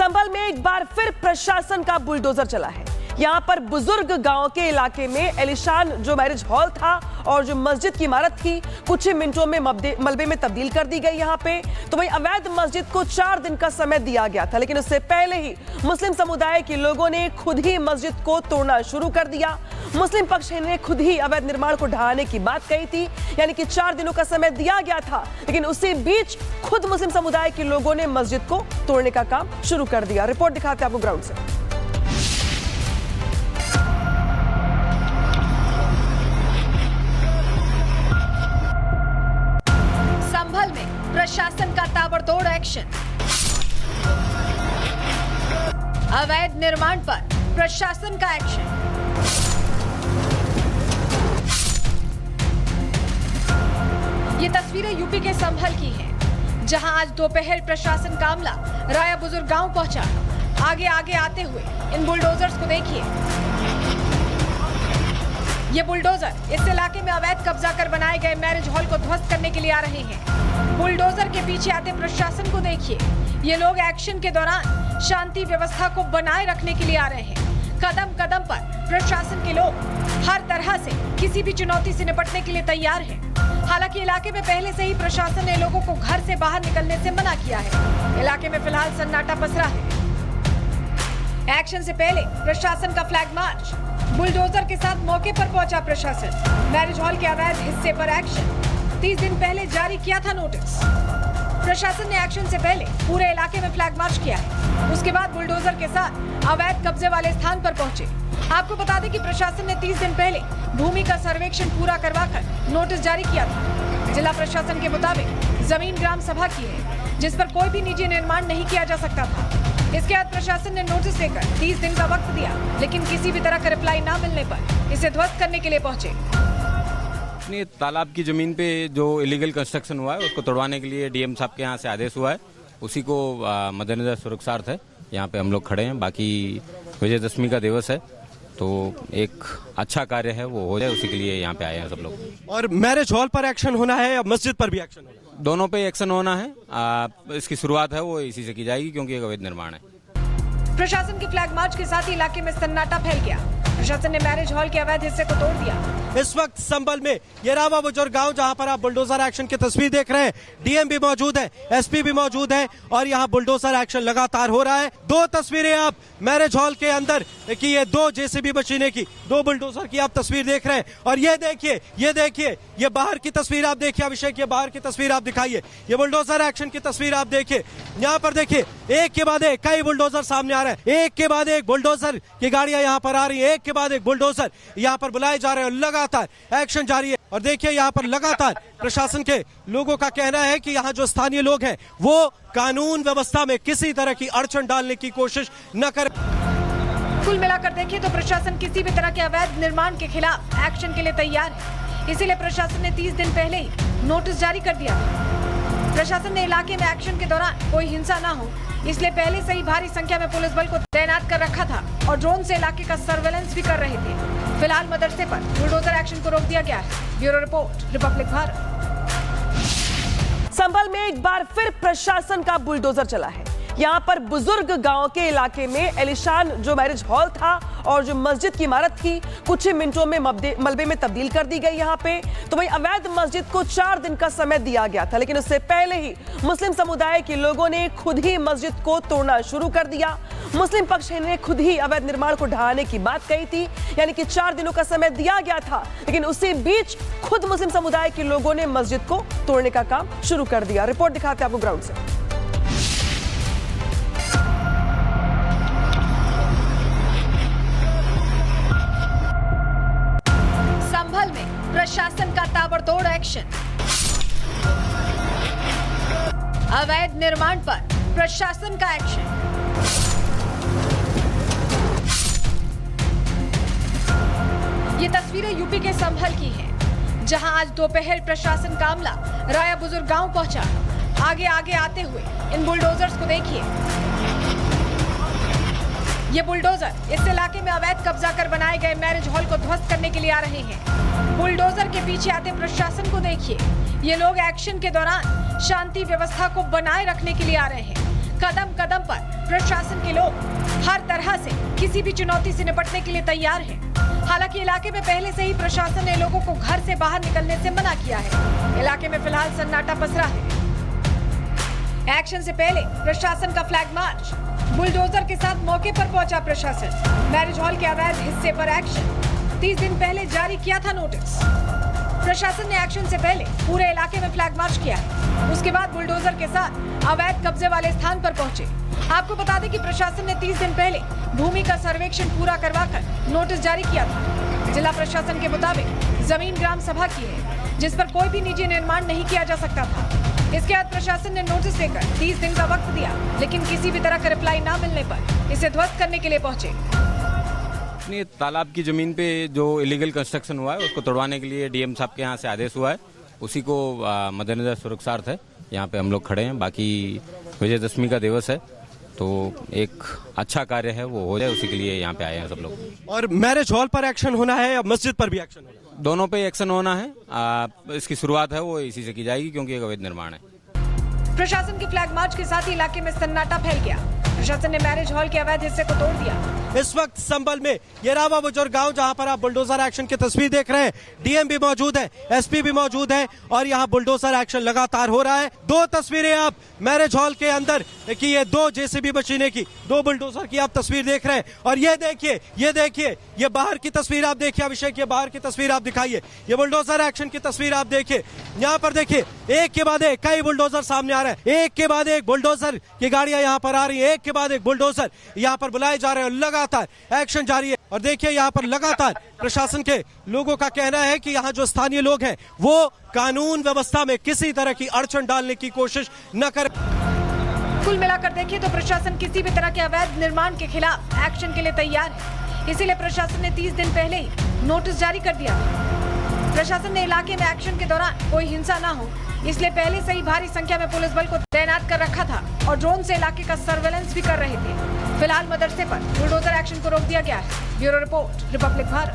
संभल में एक बार फिर प्रशासन का बुलडोजर चला है। यहाँ पर बुजुर्ग गांव के इलाके में एलिशान जो मैरिज हॉल था और जो मस्जिद की इमारत थी कुछ ही मिनटों में मलबे में तब्दील कर दी गई। यहाँ पे तो वही अवैध मस्जिद को 4 दिन का समय दिया गया था, लेकिन उससे पहले ही मुस्लिम समुदाय के लोगों ने खुद ही मस्जिद को तोड़ना शुरू कर दिया। मुस्लिम पक्ष ने खुद ही अवैध निर्माण को ढहाने की बात कही थी, यानी कि 4 दिनों का समय दिया गया था, लेकिन उसी बीच खुद मुस्लिम समुदाय के लोगों ने मस्जिद को तोड़ने का काम शुरू कर दिया। रिपोर्ट दिखाते हैं आपको ग्राउंड से। संभल में प्रशासन का ताबड़तोड़ एक्शन। अवैध निर्माण पर प्रशासन का एक्शन। ये तस्वीरें यूपी के संभल की हैं, जहां आज दोपहर प्रशासन का अमला राया बुजुर्ग गांव पहुंचा। आगे आगे आते हुए इन बुलडोजर्स को देखिए। ये बुलडोजर इस इलाके में अवैध कब्जा कर बनाए गए मैरिज हॉल को ध्वस्त करने के लिए आ रहे हैं। बुलडोजर के पीछे आते प्रशासन को देखिए। ये लोग एक्शन के दौरान शांति व्यवस्था को बनाए रखने के लिए आ रहे हैं। कदम कदम पर प्रशासन के लोग हर तरह से किसी भी चुनौती से निपटने के लिए तैयार हैं। हालांकि इलाके में पहले से ही प्रशासन ने लोगों को घर से बाहर निकलने से मना किया है। इलाके में फिलहाल सन्नाटा पसरा है। एक्शन से पहले प्रशासन का फ्लैग मार्च। बुलडोजर के साथ मौके पर पहुंचा प्रशासन। मैरिज हॉल के अवैध हिस्से पर एक्शन। 30 दिन पहले जारी किया था नोटिस। प्रशासन ने एक्शन से पहले पूरे इलाके में फ्लैग मार्च किया है। उसके बाद बुलडोजर के साथ अवैध कब्जे वाले स्थान पर पहुंचे। आपको बता दें कि प्रशासन ने 30 दिन पहले भूमि का सर्वेक्षण पूरा करवाकर नोटिस जारी किया था। जिला प्रशासन के मुताबिक जमीन ग्राम सभा की है, जिस पर कोई भी निजी निर्माण नहीं किया जा सकता था। इसके बाद प्रशासन ने नोटिस देकर 30 दिन का वक्त दिया, लेकिन किसी भी तरह का रिप्लाई न मिलने पर इसे ध्वस्त करने के लिए पहुंचे। अपनी तालाब की जमीन पे जो इलीगल कंस्ट्रक्शन हुआ है उसको तोड़वाने के लिए डीएम साहब के यहाँ से आदेश हुआ है। उसी को मद्देनजर सुरक्षार्थ है यहाँ पे हम लोग खड़े हैं। बाकी विजयदशमी का दिवस है तो एक अच्छा कार्य है वो हो जाए, उसी के लिए यहाँ पे आए हैं सब लोग। और मैरिज हॉल पर एक्शन होना है या मस्जिद पर भी एक्शन होना है? दोनों पे एक्शन होना है। इसकी शुरुआत है वो इसी से की जाएगी क्योंकि एक अवैध निर्माण है। प्रशासन के फ्लैग मार्च के साथ ही इलाके में सन्नाटा फैल गया। प्रशासन ने मैरिज हॉल के अवैध हिस्से को तोड़ दिया। इस वक्त संभल में ये रावा बुजुर्ग गांव जहां पर आप बुलडोजर एक्शन की तस्वीर देख रहे हैं। डीएम भी मौजूद है, एसपी भी मौजूद है और यहाँ बुलडोजर एक्शन लगातार हो रहा है। 2 तस्वीरें आप मैरिज हॉल के अंदर की, ये 2 जेसीबी मशीनें की, 2 बुलडोजर की आप तस्वीर देख रहे हैं। और ये देखिए ये बाहर की तस्वीर आप देखिए। अभिषेक ये बाहर की तस्वीर आप दिखाइए। ये बुलडोजर एक्शन की तस्वीर आप देखिए। यहाँ पर देखिए एक के बाद एक कई बुलडोजर सामने आ रहे हैं। एक के बाद एक बुलडोजर की गाड़ियां यहाँ पर आ रही है। एक के बाद एक बुलडोजर यहाँ पर बुलाए जा रहे हैं। लगातार एक्शन जारी है। और देखिए यहाँ पर लगातार प्रशासन के लोगों का कहना है कि यहाँ जो स्थानीय लोग हैं वो कानून व्यवस्था में किसी तरह की अड़चन डालने की कोशिश न करें। कुल मिलाकर देखिए तो प्रशासन किसी भी तरह के अवैध निर्माण के खिलाफ एक्शन के लिए तैयार है। इसीलिए प्रशासन ने 30 दिन पहले ही नोटिस जारी कर दिया। प्रशासन ने इलाके में एक्शन के दौरान कोई हिंसा न हो, इसलिए पहले से ही भारी संख्या में पुलिस बल को तैनात कर रखा था और ड्रोन से इलाके का सर्वेलेंस भी कर रहे थे। फिलहाल मदरसे पर बुलडोजर एक्शन को रोक दिया गया है। Bureau report, republic Bharat. Sambhal में एक बार फिर प्रशासन का बुलडोजर चला है। यहाँ पर बुजुर्ग गांव के इलाके में एलिशान जो मैरिज हॉल था और जो मस्जिद की इमारत थी कुछ ही मिनटों में मलबे में तब्दील कर दी गई। यहाँ पे तो वही अवैध मस्जिद को 4 दिन का समय दिया गया था, लेकिन उससे पहले ही मुस्लिम समुदाय के लोगों ने खुद ही मस्जिद को तोड़ना शुरू कर दिया। मुस्लिम पक्ष ने खुद ही अवैध निर्माण को ढहाने की बात कही थी, यानी कि 4 दिनों का समय दिया गया था, लेकिन उसी बीच खुद मुस्लिम समुदाय के लोगों ने मस्जिद को तोड़ने का काम शुरू कर दिया। रिपोर्ट दिखाते हैं आपको ग्राउंड से। संभल में प्रशासन का ताबड़तोड़ एक्शन। अवैध निर्माण पर प्रशासन का एक्शन। ये तस्वीरें यूपी के संभल की हैं, जहां आज दोपहर प्रशासन का अमला राया बुजुर्ग गांव पहुंचा। आगे आगे आते हुए इन बुलडोजर्स को देखिए। ये बुलडोजर इस इलाके में अवैध कब्जा कर बनाए गए मैरिज हॉल को ध्वस्त करने के लिए आ रहे हैं। बुलडोजर के पीछे आते प्रशासन को देखिए। ये लोग एक्शन के दौरान शांति व्यवस्था को बनाए रखने के लिए आ रहे हैं। कदम कदम पर प्रशासन के लोग हर तरह से किसी भी चुनौती से निपटने के लिए तैयार हैं। हालांकि इलाके में पहले से ही प्रशासन ने लोगों को घर से बाहर निकलने से मना किया है। इलाके में फिलहाल सन्नाटा पसरा है। एक्शन से पहले प्रशासन का फ्लैग मार्च, बुलडोजर के साथ मौके पर पहुंचा प्रशासन। मैरिज हॉल के अवैध हिस्से पर एक्शन, 30 दिन पहले जारी किया था नोटिस। प्रशासन ने एक्शन से पहले पूरे इलाके में फ्लैग मार्च किया है। उसके बाद बुलडोजर के साथ अवैध कब्जे वाले स्थान पर पहुंचे। आपको बता दें कि प्रशासन ने 30 दिन पहले भूमि का सर्वेक्षण पूरा करवाकर नोटिस जारी किया था। जिला प्रशासन के मुताबिक जमीन ग्राम सभा की है, जिस पर कोई भी निजी निर्माण नहीं किया जा सकता था। इसके बाद प्रशासन ने नोटिस देकर 30 दिन का वक्त दिया, लेकिन किसी भी तरह का रिप्लाई न मिलने पर इसे ध्वस्त करने के लिए पहुंचे। अपनी तालाब की जमीन पे जो इलीगल कंस्ट्रक्शन हुआ है उसको तोड़वाने के लिए डीएम साहब के यहाँ से आदेश हुआ है। उसी को मद्देनजर सुरक्षार्थ है यहाँ पे हम लोग खड़े हैं। बाकी विजयदशमी का दिवस है तो एक अच्छा कार्य है वो हो जाए, उसी के लिए यहाँ पे आए हैं सब लोग। और मैरिज हॉल पर एक्शन होना है या मस्जिद पर भी एक्शन होना है? दोनों पे एक्शन होना है। इसकी शुरुआत है वो इसी से की जाएगी क्योंकि एक अवैध निर्माण है। प्रशासन के फ्लैग मार्च के साथ ही इलाके में सन्नाटा फैल गया। प्रशासन ने मैरिज हॉल के अवैध हिस्से को तोड़ दिया। इस वक्त संभल में ये रावा बुजुर्ग गांव जहां पर आप बुलडोजर एक्शन की तस्वीर देख रहे हैं। डीएम भी मौजूद है, एसपी भी मौजूद है और यहां बुलडोजर एक्शन लगातार हो रहा है। दो तस्वीरें आप मैरिज हॉल के अंदर की, ये दो जेसीबी मशीनें की, दो बुलडोजर की आप तस्वीर देख रहे हैं। और ये देखिए ये बाहर की तस्वीर आप देखिए, अभिषेक ये बाहर की तस्वीर आप दिखाइए। ये बुलडोजर एक्शन की तस्वीर आप देखिए। यहाँ पर देखिए एक के बाद एक कई बुलडोजर सामने आ रहे हैं। एक के बाद एक बुलडोजर की गाड़ियां यहाँ पर आ रही है, एक के बाद एक बुलडोजर यहाँ पर बुलाए जा रहे हैं। लगातार एक्शन जारी है और देखिए यहाँ पर लगातार प्रशासन के लोगों का कहना है कि यहाँ जो स्थानीय लोग हैं वो कानून व्यवस्था में किसी तरह की अड़चन डालने की कोशिश न करें। कुल मिलाकर देखिए तो प्रशासन किसी भी तरह के अवैध निर्माण के खिलाफ एक्शन के लिए तैयार है। इसीलिए प्रशासन ने 30 दिन पहले ही नोटिस जारी कर दिया। प्रशासन ने इलाके में एक्शन के दौरान कोई हिंसा न हो इसलिए पहले से ही भारी संख्या में पुलिस बल को तैनात कर रखा था और ड्रोन से इलाके का सर्वेलेंस भी कर रहे थे। फिलहाल मदरसे पर बुलडोजर एक्शन को रोक दिया गया है। Bureau report, republic Bharat.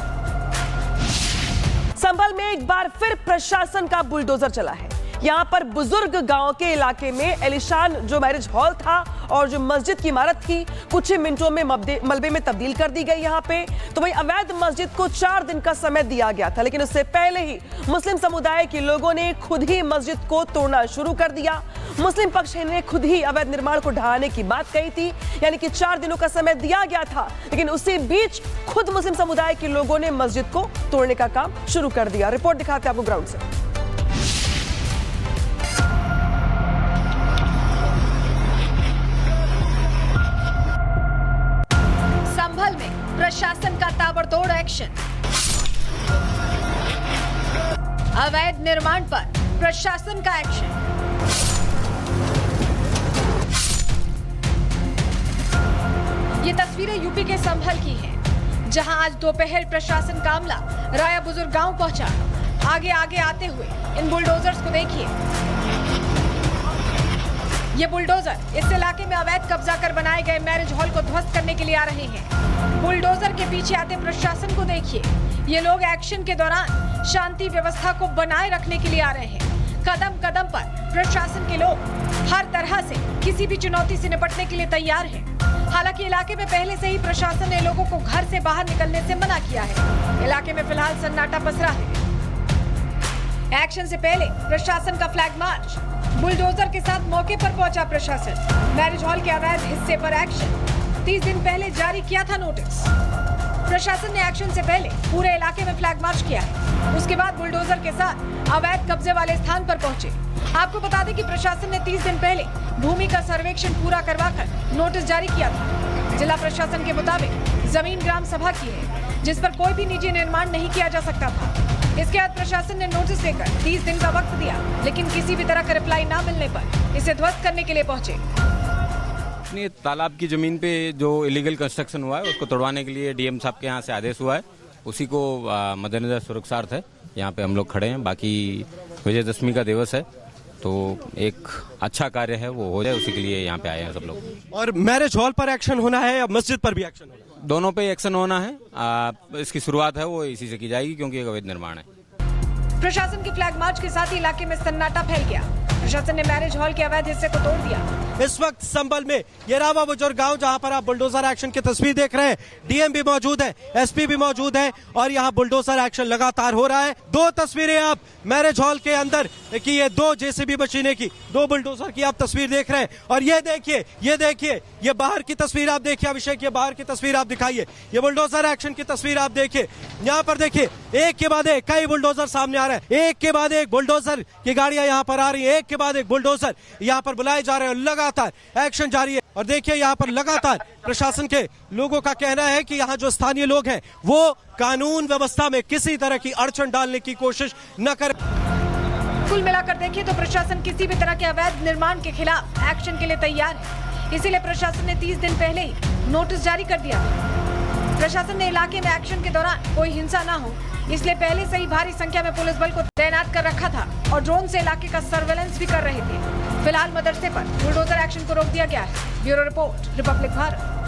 Sambhal में एक बार फिर प्रशासन का बुलडोजर चला है। यहाँ पर बुजुर्ग गांव के इलाके में एलिशान जो मैरिज हॉल था और जो मस्जिद की इमारत थी कुछ ही मिनटों में मलबे में तब्दील कर दी गई। यहाँ पे तो वही अवैध मस्जिद को 4 दिन का समय दिया गया था, लेकिन उससे पहले ही मुस्लिम समुदाय के लोगों ने खुद ही मस्जिद को तोड़ना शुरू कर दिया। मुस्लिम पक्ष ने खुद ही अवैध निर्माण को ढहाने की बात कही थी, यानी कि 4 दिनों का समय दिया गया था, लेकिन उसी बीच खुद मुस्लिम समुदाय के लोगों ने मस्जिद को तोड़ने का काम शुरू कर दिया। रिपोर्ट दिखाते हैं आपको ग्राउंड से। संभल में प्रशासन का ताबड़तोड़ एक्शन, अवैध निर्माण पर प्रशासन का एक्शन। ये तस्वीरें यूपी के संभल की हैं, जहां आज दोपहर प्रशासन का अमला राया बुजुर्ग गांव पहुंचा। आगे आगे आते हुए इन बुलडोजर्स को देखिए। ये बुलडोजर इस इलाके में अवैध कब्जा कर बनाए गए मैरिज हॉल को ध्वस्त करने के लिए आ रहे हैं। बुलडोजर के पीछे आते प्रशासन को देखिए। ये लोग एक्शन के दौरान शांति व्यवस्था को बनाए रखने के लिए आ रहे हैं। कदम कदम पर प्रशासन के लोग हर तरह से किसी भी चुनौती से निपटने के लिए तैयार हैं। हालांकि इलाके में पहले से ही प्रशासन ने लोगों को घर से बाहर निकलने से मना किया है। इलाके में फिलहाल सन्नाटा पसरा है। एक्शन से पहले प्रशासन का फ्लैग मार्च, बुलडोजर के साथ मौके पर पहुंचा प्रशासन। मैरिज हॉल के अवैध हिस्से पर एक्शन, 30 दिन पहले जारी किया था नोटिस। प्रशासन ने एक्शन से पहले पूरे इलाके में फ्लैग मार्च किया है। उसके बाद बुलडोजर के साथ अवैध कब्जे वाले स्थान पर पहुंचे। आपको बता दें कि प्रशासन ने 30 दिन पहले भूमि का सर्वेक्षण पूरा करवाकर नोटिस जारी किया था। जिला प्रशासन के मुताबिक जमीन ग्राम सभा की है, जिस पर कोई भी निजी निर्माण नहीं किया जा सकता था। इसके बाद प्रशासन ने नोटिस देकर 30 दिन का वक्त दिया, लेकिन किसी भी तरह का रिप्लाई न मिलने पर इसे ध्वस्त करने के लिए पहुंचे। अपनी तालाब की जमीन पे जो इलीगल कंस्ट्रक्शन हुआ है उसको तोड़वाने के लिए डीएम साहब के यहाँ से आदेश हुआ है। उसी को मद्देनजर सुरक्षार्थ है यहाँ पे हम लोग खड़े हैं। बाकी विजयदशमी का दिवस है तो एक अच्छा कार्य है वो हो जाए, उसी के लिए यहाँ पे आए हैं सब लोग। और मैरिज हॉल पर एक्शन होना है या मस्जिद पर भी एक्शन होना है? दोनों पे एक्शन होना है। इसकी शुरुआत है वो इसी से की जाएगी क्योंकि एक अवैध निर्माण है। प्रशासन के फ्लैग मार्च के साथ ही इलाके में सन्नाटा फैल गया। प्रशासन ने मैरिज हॉल के अवैध हिस्से को तोड़ दिया। इस वक्त संभल में ये रावा बुजुर्ग गांव जहां पर आप बुलडोजर एक्शन की तस्वीर देख रहे हैं। डीएम भी मौजूद है, एसपी भी मौजूद है और यहां बुलडोजर एक्शन लगातार हो रहा है। दो तस्वीरें आप मैरिज हॉल के अंदर की, ये दो जेसीबी मशीनें की, दो बुलडोजर की आप तस्वीर देख रहे हैं। और ये देखिए, ये बाहर की तस्वीर आप देखिए, अभिषेक ये बाहर की तस्वीर आप दिखाइए, ये बुलडोजर एक्शन की तस्वीर आप देखिए। यहाँ पर देखिए एक के बाद एक कई बुलडोजर सामने आ रहे हैं, एक के बाद एक बुलडोजर की गाड़ियां यहाँ पर आ रही है, एक के बाद एक बुलडोजर यहाँ पर बुलाए जा रहे हैं। लगातार एक्शन जारी है और देखिए यहाँ पर लगातार प्रशासन के लोगों का कहना है कि यहाँ जो स्थानीय लोग हैं वो कानून व्यवस्था में किसी तरह की अड़चन डालने की कोशिश न करें। कुल मिलाकर देखिए तो प्रशासन किसी भी तरह के अवैध निर्माण के खिलाफ एक्शन के लिए तैयार है। इसीलिए प्रशासन ने 30 दिन पहले ही नोटिस जारी कर दिया। प्रशासन ने इलाके में एक्शन के दौरान कोई हिंसा न हो इसलिए पहले से ही भारी संख्या में पुलिस बल को तैनात कर रखा था और ड्रोन से इलाके का सर्वेलेंस भी कर रहे थे। फिलहाल मदरसे पर बुलडोजर एक्शन को रोक दिया गया है। Bureau report, republic Bharat.